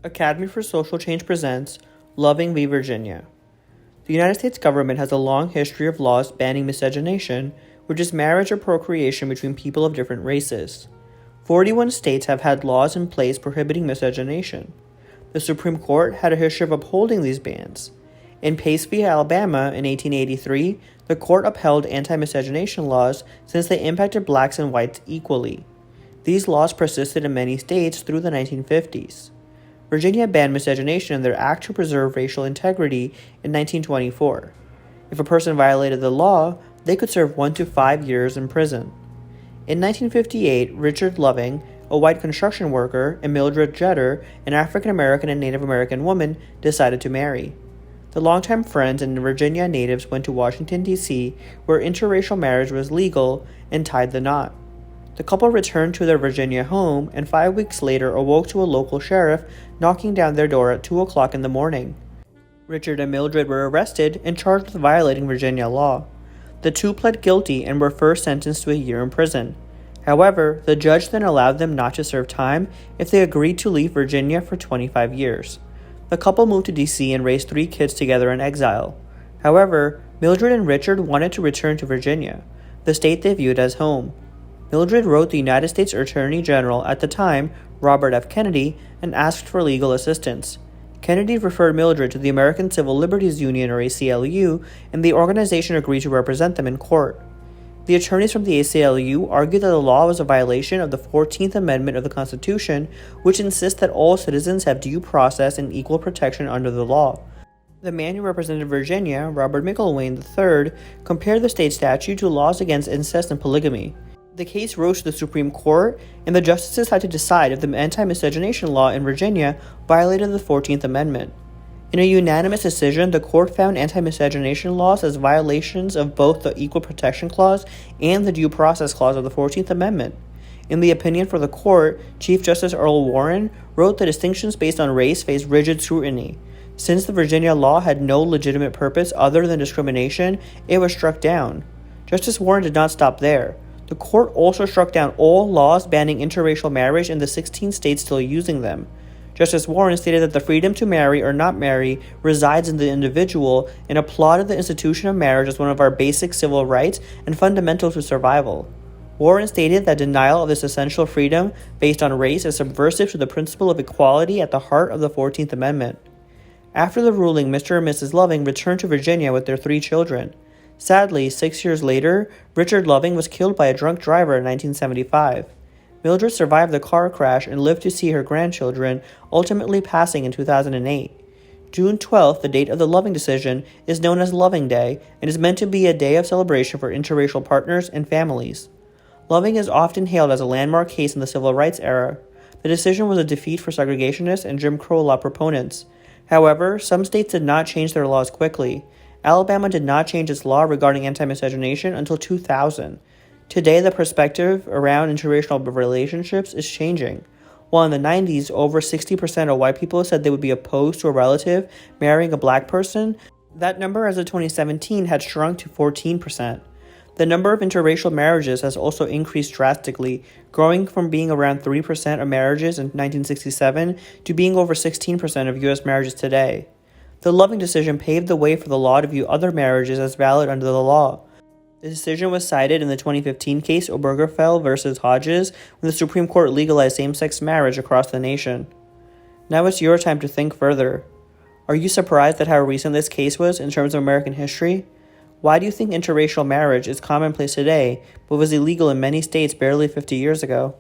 Academy for Social Change presents Loving v. Virginia. The United States government has a long history of laws banning miscegenation, which is marriage or procreation between people of different races. 41 states have had laws in place prohibiting miscegenation. The Supreme Court had a history of upholding these bans. In Pace v. Alabama in 1883, the court upheld anti-miscegenation laws since they impacted blacks and whites equally. These laws persisted in many states through the 1950s. Virginia banned miscegenation in their Act to Preserve Racial Integrity in 1924. If a person violated the law, they could serve 1 to 5 years in prison. In 1958, Richard Loving, a white construction worker, and Mildred Jeter, an African American and Native American woman, decided to marry. The longtime friends and Virginia natives went to Washington, D.C., where interracial marriage was legal, and tied the knot. The couple returned to their Virginia home and 5 weeks later awoke to a local sheriff knocking down their door at 2 o'clock in the morning. Richard and Mildred were arrested and charged with violating Virginia law. The two pled guilty and were first sentenced to a year in prison. However, the judge then allowed them not to serve time if they agreed to leave Virginia for 25 years. The couple moved to D.C. and raised 3 kids together in exile. However, Mildred and Richard wanted to return to Virginia, the state they viewed as home. Mildred wrote the United States Attorney General at the time, Robert F. Kennedy, and asked for legal assistance. Kennedy referred Mildred to the American Civil Liberties Union, or ACLU, and the organization agreed to represent them in court. The attorneys from the ACLU argued that the law was a violation of the 14th Amendment of the Constitution, which insists that all citizens have due process and equal protection under the law. The man who represented Virginia, Robert McIlwain III, compared the state statute to laws against incest and polygamy. The case rose to the Supreme Court, and the justices had to decide if the anti-miscegenation law in Virginia violated the 14th Amendment. In a unanimous decision, the court found anti-miscegenation laws as violations of both the Equal Protection Clause and the Due Process Clause of the 14th Amendment. In the opinion for the court, Chief Justice Earl Warren wrote that distinctions based on race faced rigid scrutiny. Since the Virginia law had no legitimate purpose other than discrimination, it was struck down. Justice Warren did not stop there. The court also struck down all laws banning interracial marriage in the 16 states still using them. Justice Warren stated that the freedom to marry or not marry resides in the individual and applauded the institution of marriage as one of our basic civil rights and fundamental to survival. Warren stated that denial of this essential freedom based on race is subversive to the principle of equality at the heart of the 14th Amendment. After the ruling, Mr. and Mrs. Loving returned to Virginia with their 3 children. Sadly, 6 years later, Richard Loving was killed by a drunk driver in 1975. Mildred survived the car crash and lived to see her grandchildren, ultimately passing in 2008. June 12th, the date of the Loving decision, is known as Loving Day and is meant to be a day of celebration for interracial partners and families. Loving is often hailed as a landmark case in the civil rights era. The decision was a defeat for segregationists and Jim Crow law proponents. However, some states did not change their laws quickly. Alabama did not change its law regarding anti-miscegenation until 2000. Today, the perspective around interracial relationships is changing. While in the 90s, over 60% of white people said they would be opposed to a relative marrying a black person, that number as of 2017 had shrunk to 14%. The number of interracial marriages has also increased drastically, growing from being around 3% of marriages in 1967 to being over 16% of U.S. marriages today. The Loving decision paved the way for the law to view other marriages as valid under the law. The decision was cited in the 2015 case Obergefell v. Hodges when the Supreme Court legalized same-sex marriage across the nation. Now it's your time to think further. Are you surprised at how recent this case was in terms of American history? Why do you think interracial marriage is commonplace today but was illegal in many states barely 50 years ago?